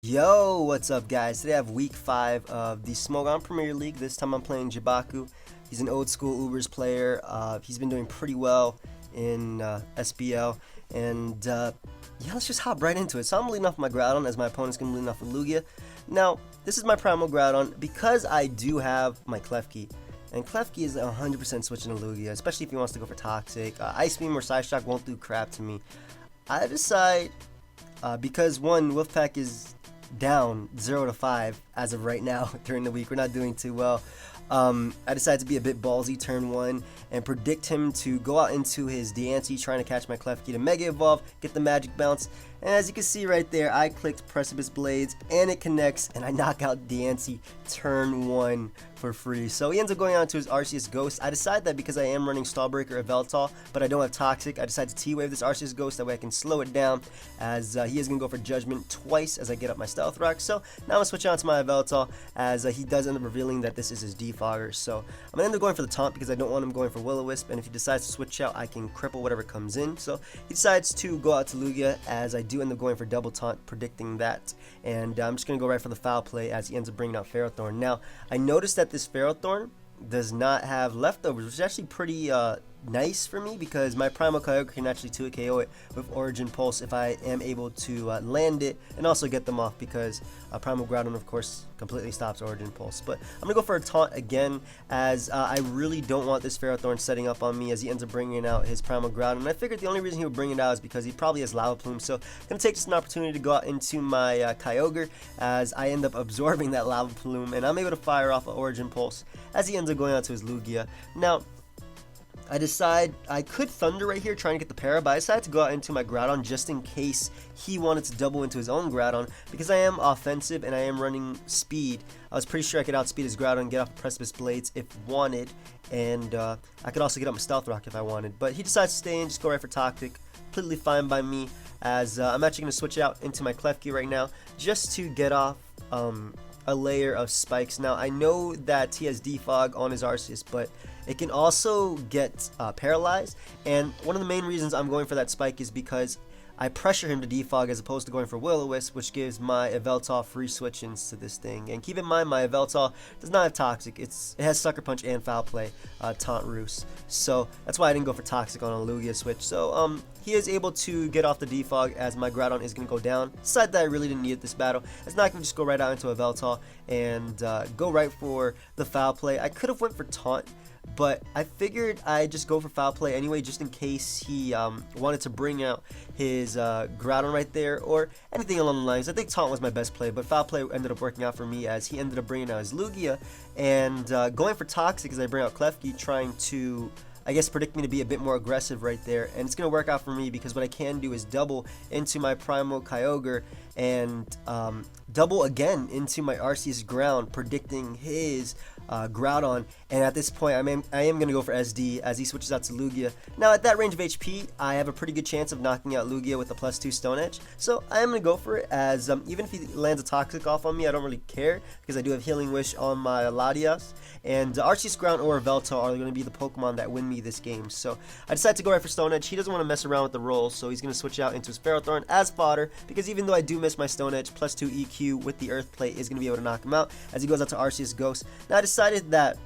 Yo, what's up guys? Today I have week 5 of the Smogon Premier League. This time I'm playing Jibaku. He's an old school Ubers player. He's been doing pretty well in SBL. And yeah, let's just hop right into it. So I'm leading off my Groudon as my opponent's going to lead off with Lugia. Now, this is my Primal Groudon because I do have my Klefki. And Klefki is 100% switching to Lugia, especially if he wants to go for Toxic. Ice Beam or Side Shock won't do crap to me. I decide, because one, Wolfpack is down 0 to 5 as of right now during the week. We're not doing too well. I decided to be a bit ballsy turn 1 and predict him to go out into his Diancie, trying to catch my Klefki to Mega Evolve, get the Magic Bounce. And as you can see right there, I clicked Precipice Blades and it connects and I knock out Diancie turn 1 for free. So he ends up going out to his Arceus Ghost. I decided that because I am running Stallbreaker or Veltal, but I don't have Toxic, I decided to T-Wave this Arceus Ghost, that way I can slow it down, as he is going to go for Judgment twice as I get up my Stealth Rock. So now I'm going to switch on to my Veltal, as he does end up revealing that this is his Defogger. So I'm going to end up going for the Taunt because I don't want him going for Will-O-Wisp, and if he decides to switch out, I can cripple whatever comes in. So he decides to go out to Lugia, as I do end up going for Double Taunt, predicting that. And I'm just going to go right for the Foul Play as he ends up bringing out Ferrothorn. Now, I noticed that this Ferrothorn does not have leftovers, which is actually pretty nice for me, because my Primal Kyogre can actually 2 KO it with Origin Pulse if I am able to land it and also get them off, because Primal Groudon of course completely stops Origin Pulse. But I'm gonna go for a Taunt again, as I really don't want this Ferrothorn setting up on me, as he ends up bringing out his Primal Groudon. And I figured the only reason he would bring it out is because he probably has Lava Plume. So I'm gonna take this as an opportunity to go out into my Kyogre, as I end up absorbing that Lava Plume and I'm able to fire off an Origin Pulse as he ends up going out to his Lugia. Now, I decide I could Thunder right here, trying to get the Para, but I decided to go out into my Groudon just in case he wanted to double into his own Groudon, because I am offensive and I am running speed. I was pretty sure I could outspeed his Groudon and get off Precipice Blades if wanted, and I could also get up my Stealth Rock if I wanted. But he decides to stay in, just go right for Toxic. Completely fine by me, as I'm actually going to switch out into my Klefki right now just to get off a layer of spikes. Now, I know that he has Defog on his Arceus, but it can also get paralyzed, and one of the main reasons I'm going for that spike is because I pressure him to Defog as opposed to going for Will-O-Wisp, which gives my Yveltal free switch-ins to this thing. And keep in mind, my Yveltal does not have Toxic. It has Sucker Punch and Foul Play, Taunt Roost. So that's why I didn't go for Toxic on a Lugia switch. So he is able to get off the Defog, as my Groudon is going to go down. Decided that I really didn't need it this battle. It's not going to just go right out into a Yveltal and go right for the Foul Play. I could have went for Taunt, but I figured I'd just go for Foul Play anyway, just in case he wanted to bring out his Groudon right there, or anything along the lines. I think Taunt was my best play, but Foul Play ended up working out for me, as he ended up bringing out his Lugia, and going for Toxic as I bring out Klefki, trying to, I guess, predict me to be a bit more aggressive right there. And it's going to work out for me, because what I can do is double into my Primal Kyogre and double again into my Arceus Ground, predicting his Groudon. And at this point, I am going to go for SD as he switches out to Lugia. Now, at that range of HP, I have a pretty good chance of knocking out Lugia with a +2 Stone Edge. So I am going to go for it, as even if he lands a Toxic off on me, I don't really care, because I do have Healing Wish on my Latias. And Arceus Ground or Veltal are going to be the Pokemon that win me this game. So I decided to go right for Stone Edge. He doesn't want to mess around with the rolls, so he's going to switch out into his Ferrothorn as fodder, because even though I do miss my Stone Edge, +2 EQ with the Earth Plate is going to be able to knock him out, as he goes out to Arceus Ghost. Now, I decided that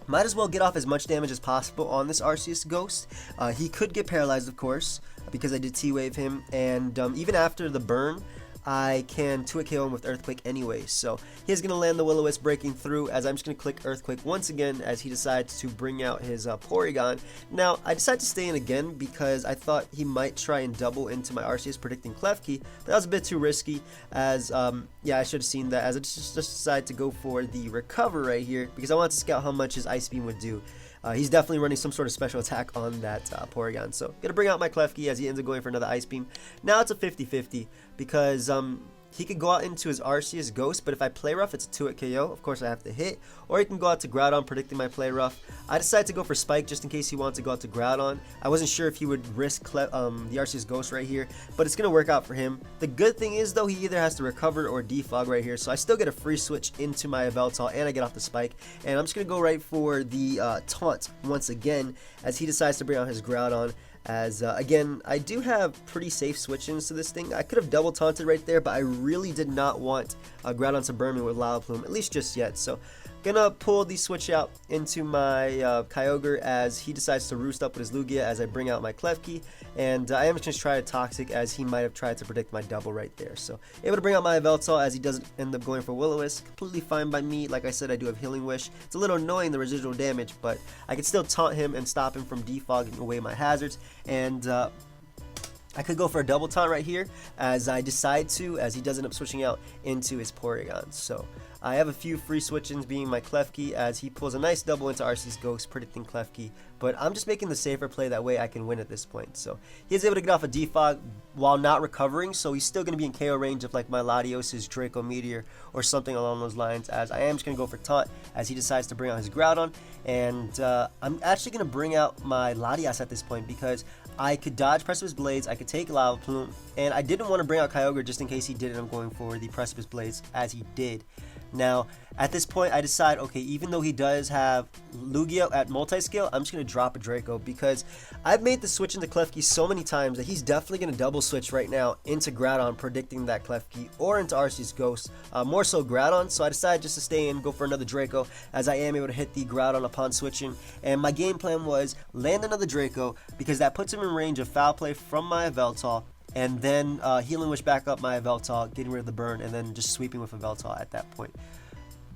might as well get off as much damage as possible on this Arceus Ghost. He could get paralyzed, of course, because I did T-Wave him, and even after the burn, I can 2 KO him with Earthquake anyway. So he's going to land the Will-O-Wisp breaking through, as I'm just going to click Earthquake once again as he decides to bring out his Porygon. Now, I decided to stay in again because I thought he might try and double into my Arceus, predicting Klefki, but that was a bit too risky, as yeah, I should have seen that, as I just decided to go for the Recover right here, because I wanted to scout how much his Ice Beam would do. He's definitely running some sort of special attack on that Porygon. So, gonna bring out my Klefki as he ends up going for another Ice Beam. Now it's a 50-50, because he could go out into his Arceus Ghost, but if I Play Rough, it's a 2-hit KO. Of course, I have to hit. Or he can go out to Groudon, predicting my Play Rough. I decided to go for Spike just in case he wanted to go out to Groudon. I wasn't sure if he would risk the Arceus Ghost right here, but it's going to work out for him. The good thing is, though, he either has to Recover or Defog right here, so I still get a free switch into my Yveltal, and I get off the Spike. And I'm just going to go right for the Taunt once again, as he decides to bring out his Groudon, As again, I do have pretty safe switch-ins to this thing. I could have double taunted right there, but I really did not want Groudon to burn me with Lava Plume, at least just yet. So gonna pull the switch out into my Kyogre as he decides to roost up with his Lugia as I bring out my Klefki, and I am just gonna try a Toxic as he might have tried to predict my double right there. So able to bring out my Yveltal as he doesn't end up going for Will-O-Wisp. Completely fine by me. Like I said, I do have Healing Wish. It's a little annoying, the residual damage, but I can still taunt him and stop him from defogging away my hazards. And I could go for a double taunt right here as I decide to, as he does end up switching out into his Porygon. So I have a few free switch-ins being my Klefki as he pulls a nice double into Arceus Ghost, predicting Klefki. But I'm just making the safer play, that way I can win at this point. So he's able to get off a defog while not recovering, so he's still going to be in KO range of like my Latios's Draco Meteor or something along those lines, as I am just going to go for taunt as he decides to bring out his Groudon. And I'm actually going to bring out my Latias at this point because I could dodge Precipice Blades, I could take Lava Plume, and I didn't want to bring out Kyogre just in case he did end up going for the Precipice Blades, as he did. Now, at this point, I decide, okay, even though he does have Lugia at multi-scale, I'm just going to drop a Draco because I've made the switch into Klefki so many times that he's definitely going to double switch right now into Groudon, predicting that Klefki, or into Arceus Ghost, more so Groudon. So I decided just to stay in, go for another Draco, as I am able to hit the Groudon upon switching. And my game plan was land another Draco because that puts him in range of Foul Play from my Yveltal, and then Healing Wish back up my Yveltal, getting rid of the burn, and then just sweeping with Yveltal at that point.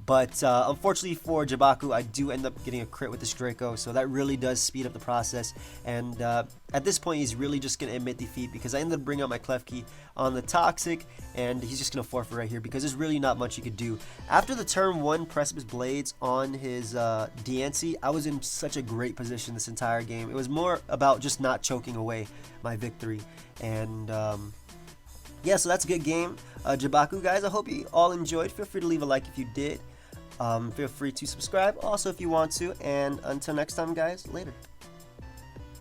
But unfortunately for Jibaku, I do end up getting a crit with this Draco, so that really does speed up the process. And at this point, he's really just going to admit defeat because I ended up bringing out my Klefki on the Toxic, and he's just going to forfeit right here because there's really not much he could do. After the turn 1 Precipice Blades on his DNC, I was in such a great position this entire game. It was more about just not choking away my victory. And yeah, so that's a good game. Jibaku, guys, I hope you all enjoyed. Feel free to leave a like if you did. Feel free to subscribe also if you want to. And until next time, guys, later.